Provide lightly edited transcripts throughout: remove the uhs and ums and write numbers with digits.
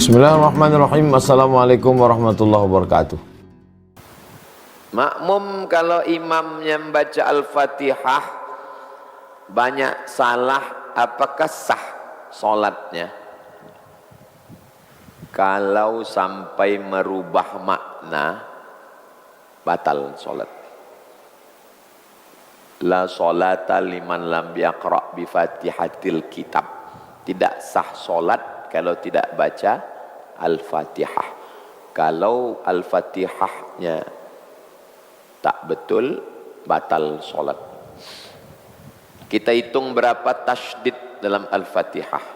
Bismillahirrahmanirrahim. Assalamualaikum warahmatullahi wabarakatuh. Makmum kalau imamnya membaca Al-Fatihah banyak salah, apakah sah solatnya? Kalau sampai merubah makna, batal solat. La solata liman lam yaqra' bi fatihatil kitab. Tidak sah solat kalau tidak baca Al-Fatihah. Kalau Al-Fatihahnya tak betul, batal solat. Kita hitung berapa tasydid dalam Al-Fatihah.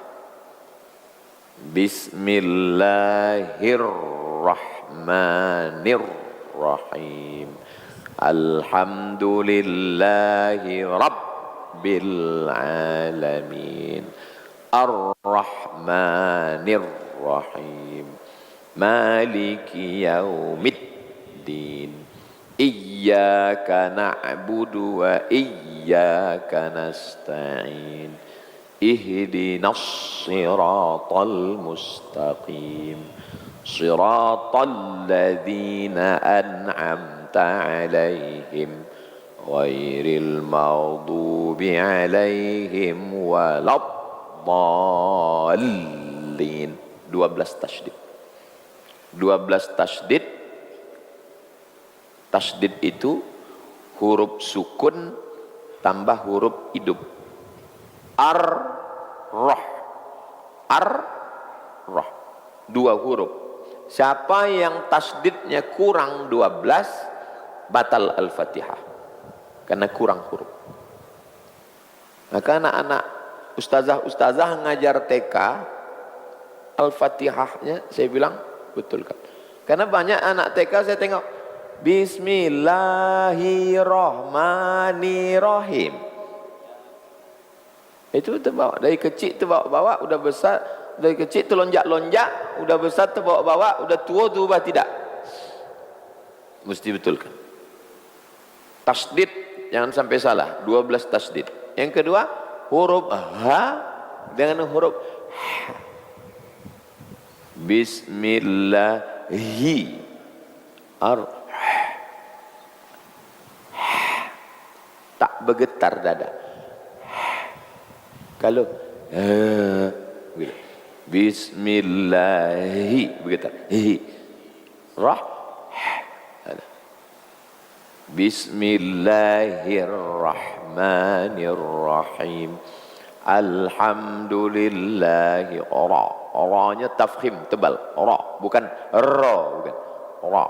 Bismillahirrahmanirrahim. Alhamdulillahi rabbil alamin. Ar-Rahmanir-Rahim. Maliki yaumiddin. Iyyaka na'budu wa iyyaka nasta'in. Ihdinas siratal mustaqim. Siratal ladzina an'amta 'alaihim ghairil maghdubi 'alaihim walad dhalin. 12 tasydid. 12 tasydid. Tasydid itu huruf sukun tambah huruf hidup. Ar-Rah. Ar-Rah. 2 huruf. Siapa yang tasydidnya kurang 12, batal Al-Fatihah. Karena kurang huruf. Maka anak-anak ustazah ngajar TK, Al-Fatihahnya saya bilang betulkan. Karena banyak anak TK saya tengok Bismillahirrahmanirrahim. Itu terbawa dari kecil, terbawa udah besar, dari kecil terlonjak-lonjak, udah besar terbawa, udah tua berubah tidak. Mesti betulkan. Tasydid jangan sampai salah, 12 tasydid. Yang kedua, huruf H dengan huruf H. Bismillahi tak bergetar dada. Kalau Bismillahi bergetar. Rah. Bismillahirrahmanirrahim. Alhamdulillahi ra. Ra-nya tafkhim tebal. Ra, bukan ra, bukan. Ra.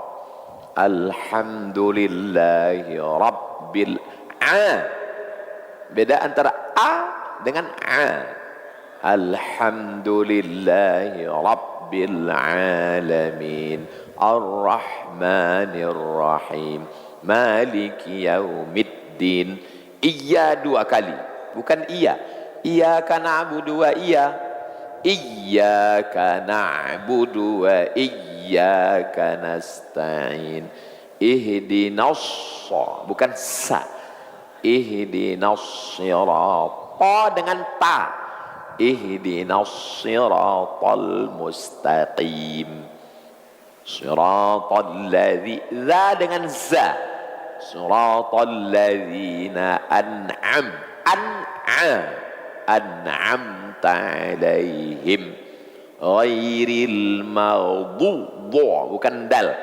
Alhamdulillahi rabbil a. Beda antara a dengan a. Alhamdulillahi rabbil alamin. Ar-Rahmanir-Rahim. Maliki yaumiddin. Iya 2 kali, bukan iya. Iyyaka na'budu wa iyyaka na'budu wa iyyaka nasta'in. Ihdinas, bukan sa. Ihdinas sirata dengan ta. Ihdinas siratal mustaqim. Siratal ladzi, za dengan za. Siratal ladzina an'amta 'alaihim ghairil maghdubi, bukan dal.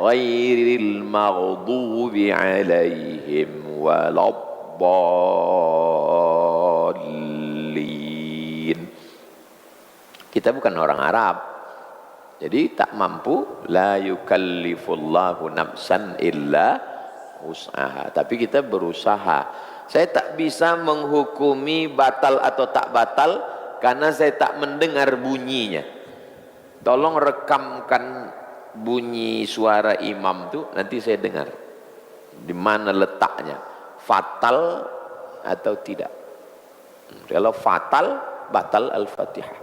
Ghairil maghdubi 'alaihim waladdallin. Kita bukan orang Arab, jadi tak mampu. La yukallifullahu nafsan illa usaha. Tapi kita berusaha. Saya tak bisa menghukumi batal atau tak batal karena saya tak mendengar bunyinya. Tolong rekamkan bunyi suara imam itu, nanti saya dengar di mana letaknya, fatal atau tidak. Kalau fatal, batal Al-Fatihah.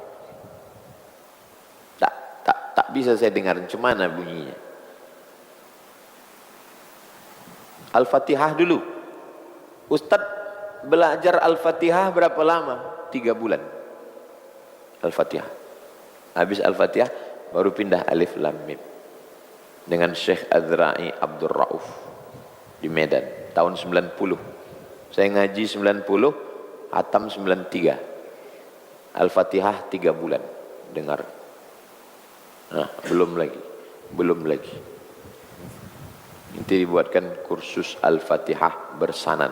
Tak bisa saya dengar cemana bunyinya. Al-Fatihah dulu. Ustadz belajar Al-Fatihah berapa lama? 3 bulan. Al-Fatihah. Habis Al-Fatihah baru pindah alif lam mim dengan Syekh Azra'i Abdul Rauf di Medan tahun 90. Saya ngaji 90, hatam 93. Al-Fatihah 3 bulan dengar. Nah, belum lagi. Nanti dibuatkan kursus Al-Fatihah bersanad.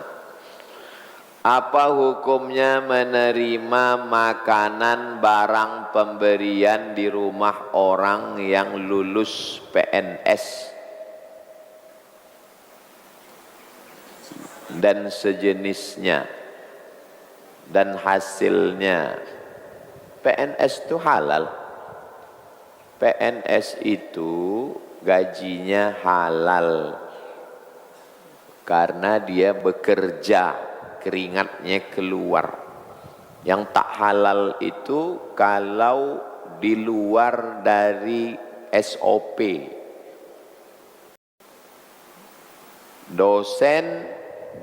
Apa hukumnya menerima makanan barang pemberian di rumah orang yang lulus PNS dan sejenisnya dan hasilnya? PNS itu halal. PNS itu gajinya halal karena dia bekerja, keringatnya keluar. Yang tak halal itu kalau di luar dari SOP. Dosen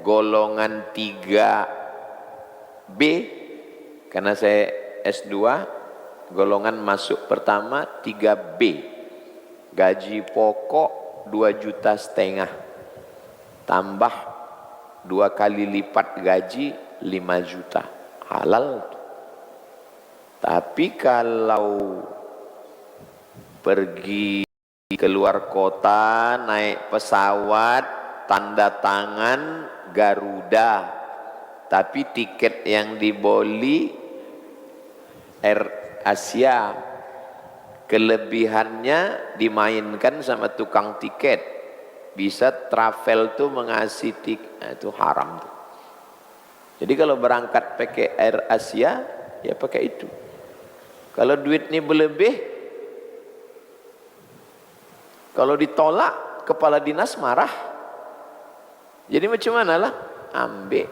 golongan 3B, karena saya S2, golongan masuk pertama 3B, gaji pokok 2,5 juta, tambah 2 kali lipat gaji 5 juta, halal. Tapi kalau pergi keluar kota naik pesawat tanda tangan Garuda, tapi tiket yang dibeli Air Asia, kelebihannya dimainkan sama tukang tiket, bisa travel tuh mengasih tiket. Nah, itu haram tuh. Jadi kalau berangkat pakai Air Asia ya pakai itu. Kalau duit ini berlebih, kalau ditolak kepala dinas marah. Jadi macam mana lah? Ambil,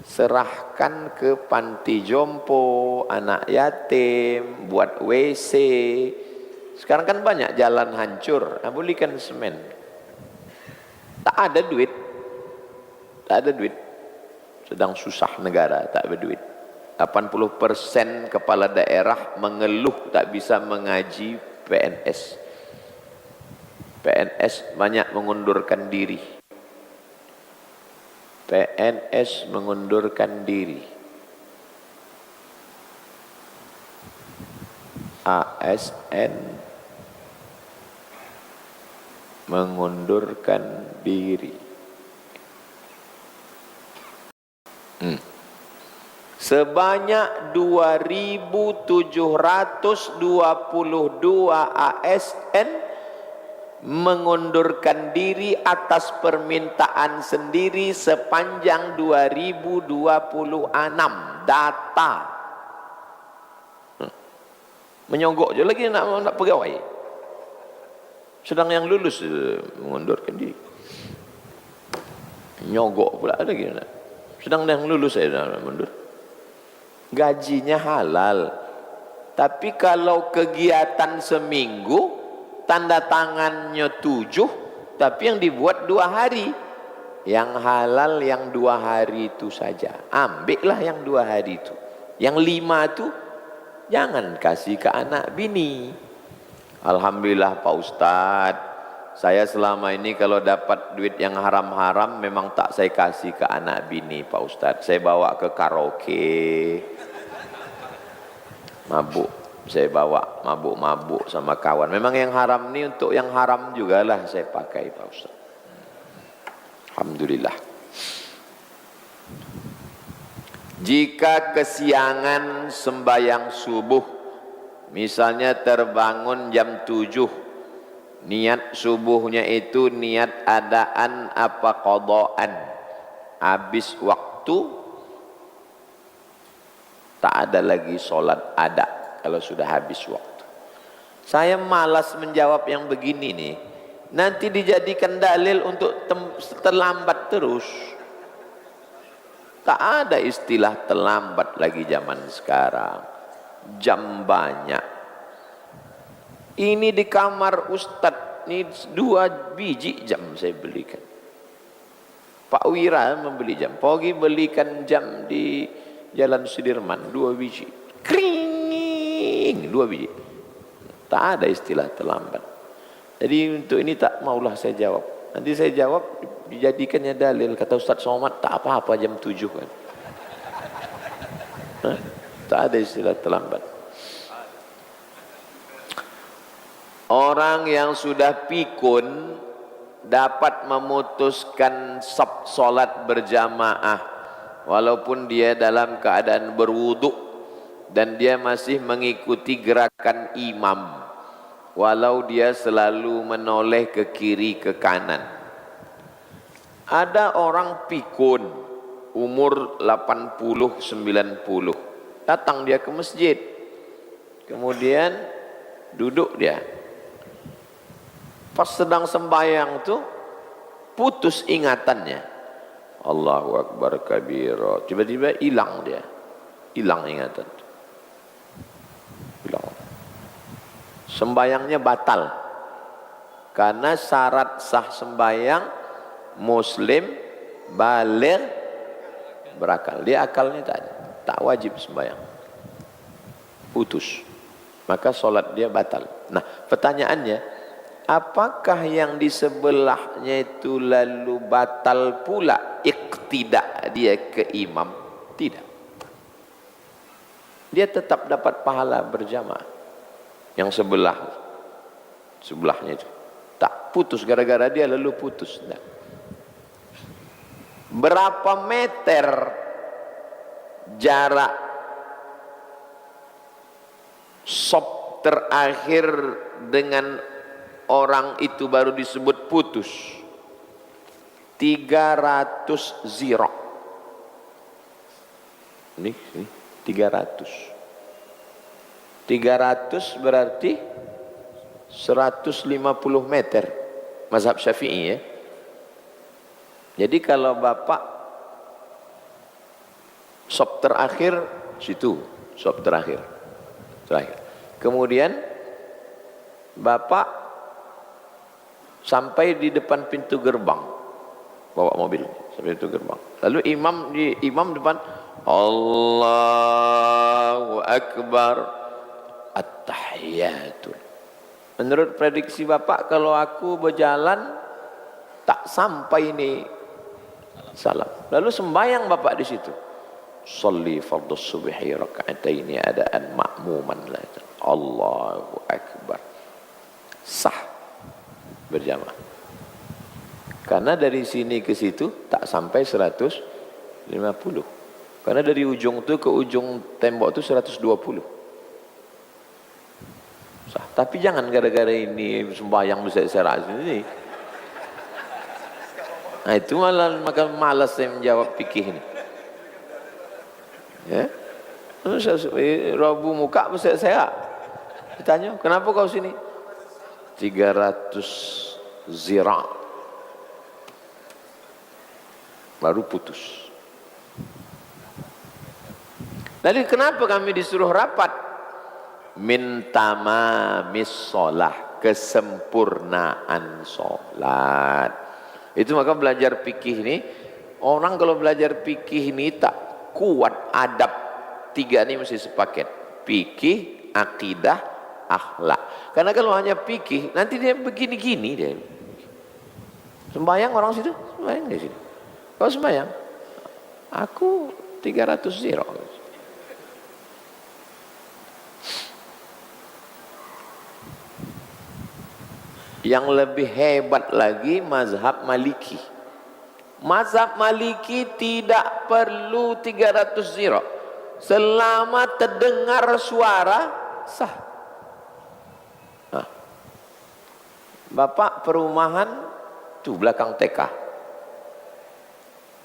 serahkan ke panti jompo, anak yatim, buat WC. Sekarang kan banyak jalan hancur, belikan semen. Tak ada duit, sedang susah negara, tak ada duit. 80% kepala daerah mengeluh tak bisa mengaji PNS. PNS banyak mengundurkan diri. PNS mengundurkan diri. ASN mengundurkan diri. Sebanyak 2.722 ASN mengundurkan diri atas permintaan sendiri sepanjang 2026 data. Menyogok je lagi nak pegawai. Sedang yang lulus mengundurkan diri. Nyogok pula lagi nak. Sedang yang lulus saya nak mundur. Gajinya halal. Tapi kalau kegiatan seminggu, tanda tangannya 7, tapi yang dibuat 2 hari. Yang halal yang 2 hari itu saja. Ambillah yang 2 hari itu. Yang 5 itu jangan kasih ke anak bini. Alhamdulillah Pak Ustadz, saya selama ini kalau dapat duit yang haram-haram memang tak saya kasih ke anak bini Pak Ustadz. Saya bawa ke karaoke, mabuk. Saya bawa mabuk-mabuk sama kawan. Memang yang haram ini untuk yang haram juga lah saya pakai Pak Ustaz. Alhamdulillah. Jika kesiangan sembahyang subuh, misalnya terbangun jam 7, niat subuhnya itu niat adaan apa qadaan, habis waktu tak ada lagi sholat ada. Kalau sudah habis waktu, saya malas menjawab yang begini nih. Nanti dijadikan dalil untuk terlambat terus. Tak ada istilah terlambat lagi zaman sekarang. Jam banyak. Ini di kamar Ustadz, ini 2 biji jam saya belikan. Pak Wira membeli jam. Pergi belikan jam di Jalan Sudirman 2 biji. Kring. 2 biji. Tak ada istilah terlambat. Jadi untuk ini tak maulah saya jawab. Nanti saya jawab dijadikannya dalil. Kata Ustaz Somad, tak apa-apa jam 7 kan. Hah? Tak ada istilah terlambat. Orang yang sudah pikun dapat memutuskan solat berjamaah walaupun dia dalam keadaan berwuduk dan dia masih mengikuti gerakan imam walau dia selalu menoleh ke kiri ke kanan. Ada orang pikun umur 80 90 datang dia ke masjid, kemudian duduk dia. Pas sedang sembahyang tuh putus ingatannya. Allahu Akbar kabira. Tiba-tiba hilang dia. Hilang ingatan. Hilang. Sembahyangnya batal. Karena syarat sah sembahyang muslim baligh berakal. Dia akalnya tak ada. Tak wajib sembahyang. Putus. Maka solat dia batal. Nah, pertanyaannya, apakah yang di sebelahnya itu lalu batal pula iqtidak dia ke imam? Tidak. Dia tetap dapat pahala berjamaah. Yang sebelahnya itu tak putus gara-gara dia lalu putus. Tidak. Berapa meter jarak sop terakhir dengan orang itu baru disebut putus? 300 zirah. Ini 300. 300 berarti 150 meter. Mazhab Syafi'i ya. Jadi kalau bapak sop terakhir situ, sop terakhir. Kemudian bapak sampai di depan pintu gerbang, bawa mobil sampai pintu gerbang. Lalu imam depan, Allahu Akbar, At-Tahiyatul. Menurut prediksi bapak, kalau aku berjalan tak sampai ini salam. Lalu sembahyang bapak di situ. Sholli fardhu subhi raka'ataini adaan ma'muman la. Allahu Akbar. Sah berjamaah. Karena dari sini ke situ tak sampai 150. Karena dari ujung itu ke ujung tembok itu 120. Sah. Tapi jangan gara-gara ini sembahyang bisa serak sini. Nah itu maka malas saya menjawab fikih ini. Ya. Rabu muka bisa serak. Ditanya, kenapa kau sini? 300 zira baru putus. Jadi kenapa kami disuruh rapat? Min tamamis sholah, kesempurnaan sholat. Itu maka belajar fikih ini, orang kalau belajar fikih ini tak kuat adab, tiga ini mesti sepaket. Fikih, akidah, akhlak. Karena kalau hanya fikih, nanti dia begini-gini dia. Sembahyang orang situ, sembahyang di sini. Kalau sembahyang, aku 300 zero. Yang lebih hebat lagi mazhab Maliki. Mazhab Maliki tidak perlu 300 ziro. Selama terdengar suara sah. Nah, bapak perumahan tuh belakang TK.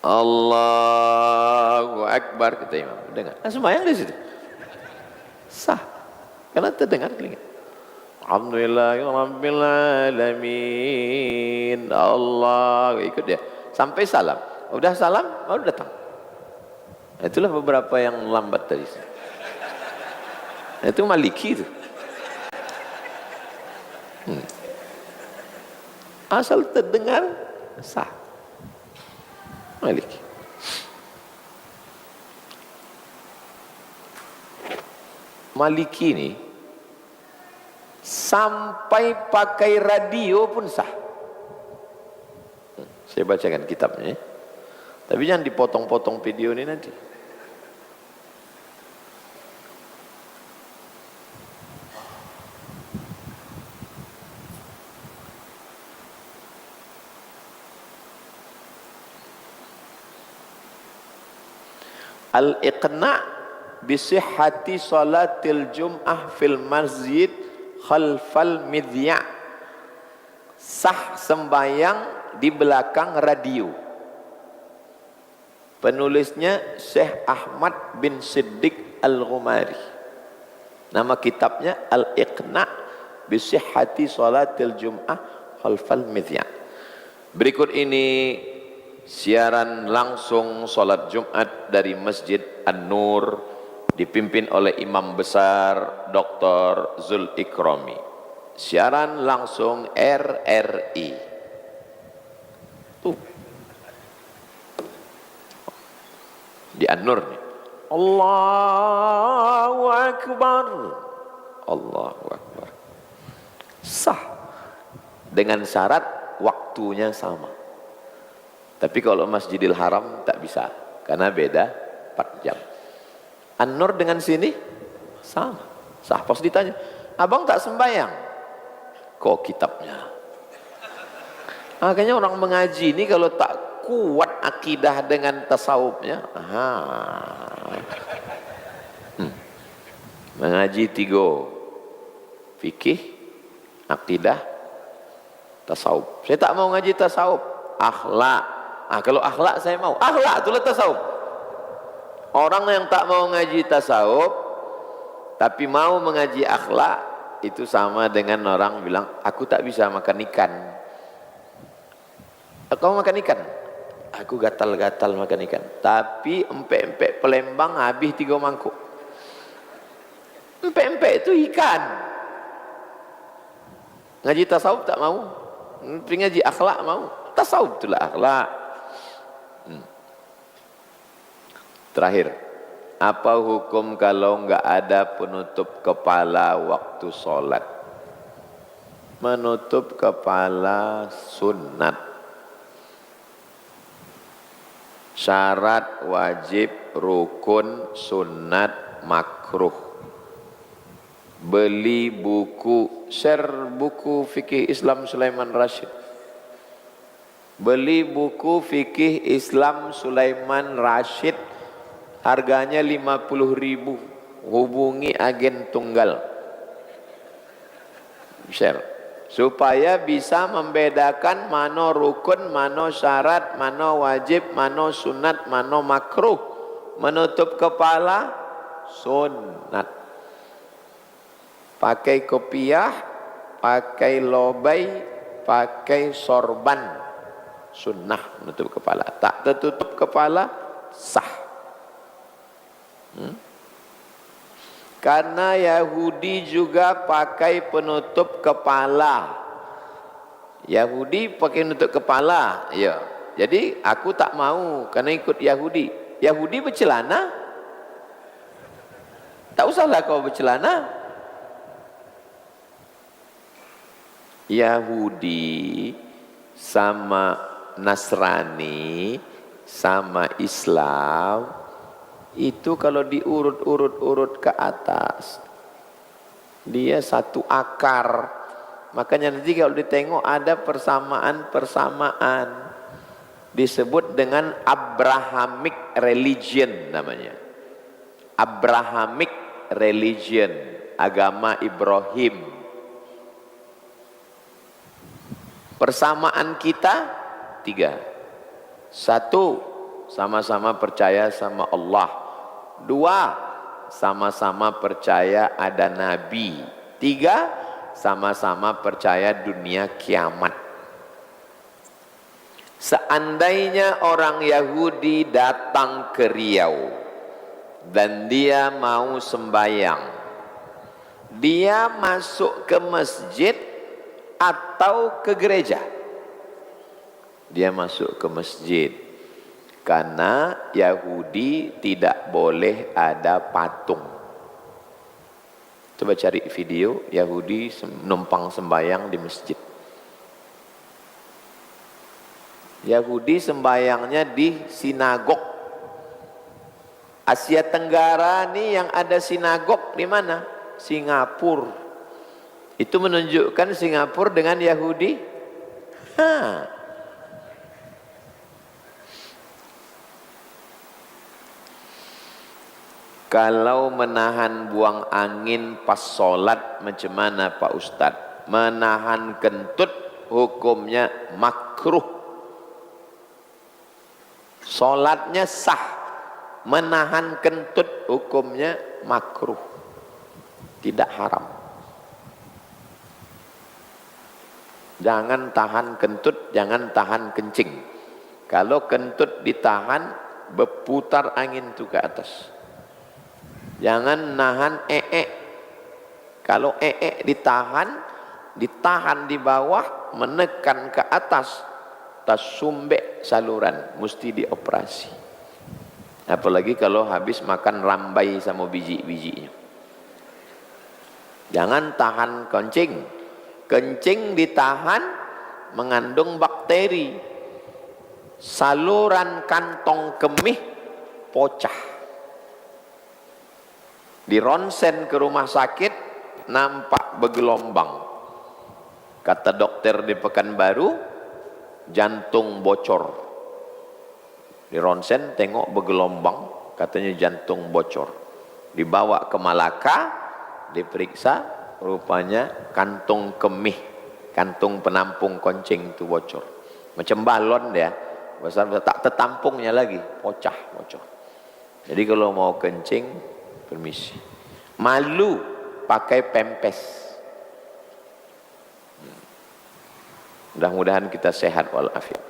Allahu Akbar kata imam. Dengar. Nah, sembahyang di situ. Sah. Karena terdengar telinga. Alhamdulillahirabbil alamin. Allah ikut dia sampai salam. Udah salam baru datang. Nah, itulah beberapa yang lambat tadi. Nah, itu Maliki itu. Asal terdengar sah. Maliki. Maliki ini sampai pakai radio pun sah. Saya bacakan kitabnya, tapi jangan dipotong-potong video ini nanti. Al-iqna' bisihhati salatil jum'ah fil masjid khalfal midya'. Sah sembayang di belakang radio. Penulisnya Syekh Ahmad bin Siddiq Al-Ghumari. Nama kitabnya Al-Iqna' bisihhati salatil jum'ah khalfal midya'. Berikut ini siaran langsung salat Jumat dari Masjid An-Nur dipimpin oleh Imam Besar Dr. Zul Ikrami. Siaran langsung RRI. Di An-Nur nih. Allahu Akbar. Allahu Akbar. Sah. Dengan syarat waktunya sama. Tapi kalau Masjidil Haram tak bisa, karena beda 4 jam. An-Nur dengan sini sama. Sah. Pas ditanya, abang tak sembahyang? Kok kitabnya? Makanya orang mengaji ini kalau tak kuat akidah dengan tasawufnya, mengaji 3, fikih, akidah, tasawuf. Saya tak mau ngaji tasawuf, akhlak. Kalau akhlak saya mau. Akhlak itulah tasawuf. Orang yang tak mau ngaji tasawuf tapi mau mengaji akhlak, itu sama dengan orang bilang, aku tak bisa makan ikan. Kau makan ikan? Aku gatal-gatal makan ikan. Tapi empek-empek Palembang habis 3 mangkuk. Empek-empek itu ikan. Ngaji tasawuf tak mau. Ngaji akhlak mau. Tasawuf itulah akhlak. Terakhir, apa hukum kalau enggak ada penutup kepala waktu sholat? Menutup kepala sunat. Syarat, wajib, rukun, sunat, makruh. Beli buku, share buku fikih Islam Sulaiman Rashid. Beli buku fikih Islam Sulaiman Rashid, harganya 50.000. Hubungi agen tunggal. Share. Supaya bisa membedakan mana rukun, mana syarat, mana wajib, mana sunat, mana makruh. Menutup kepala, sunat. Pakai kopiah, pakai lobai, pakai sorban, sunnah menutup kepala. Tak tertutup kepala, sah. Karena Yahudi juga pakai penutup kepala. Yahudi pakai penutup kepala, ya. Jadi aku tak mau karena ikut Yahudi. Yahudi bercelana, tak usahlah kau bercelana. Yahudi sama Nasrani sama Islam itu kalau diurut-urut ke atas, dia satu akar. Makanya nanti kalau ditengok ada persamaan-persamaan. Disebut dengan Abrahamic religion namanya. Abrahamic religion, agama Ibrahim. Persamaan kita 3. 1, sama-sama percaya sama Allah. 2, sama-sama percaya ada Nabi. 3, sama-sama percaya dunia kiamat. Seandainya orang Yahudi datang ke Riau dan dia mau sembahyang, dia masuk ke masjid atau ke gereja? Dia masuk ke masjid. Karena Yahudi tidak boleh ada patung. Coba cari video Yahudi numpang sembayang di masjid. Yahudi sembayangnya di sinagog. Asia Tenggara nih yang ada sinagog di mana? Singapura. Itu menunjukkan Singapura dengan Yahudi. Kalau menahan buang angin pas sholat macam mana Pak Ustadz? Menahan kentut hukumnya makruh. Sholatnya sah. Menahan kentut hukumnya makruh. Tidak haram. Jangan tahan kentut, jangan tahan kencing. Kalau kentut ditahan, berputar angin itu ke atas. Jangan nahan Kalau ditahan di bawah, menekan ke atas, tersumbek saluran, mesti dioperasi. Apalagi kalau habis makan rambai sama biji-bijinya. Jangan tahan kencing. Kencing ditahan, mengandung bakteri. Saluran kantong kemih pecah. Di ronsen ke rumah sakit nampak bergelombang. Kata dokter di Pekanbaru, jantung bocor. Di ronsen tengok bergelombang, katanya jantung bocor. Dibawa ke Malaka, diperiksa, rupanya kantung kemih, kantung penampung kencing itu bocor. Macam balon dia, besar tak tertampungnya lagi, bocor. Jadi kalau mau kencing, permisi. Malu pakai pempes. Mudah-mudahan kita sehat walafiat.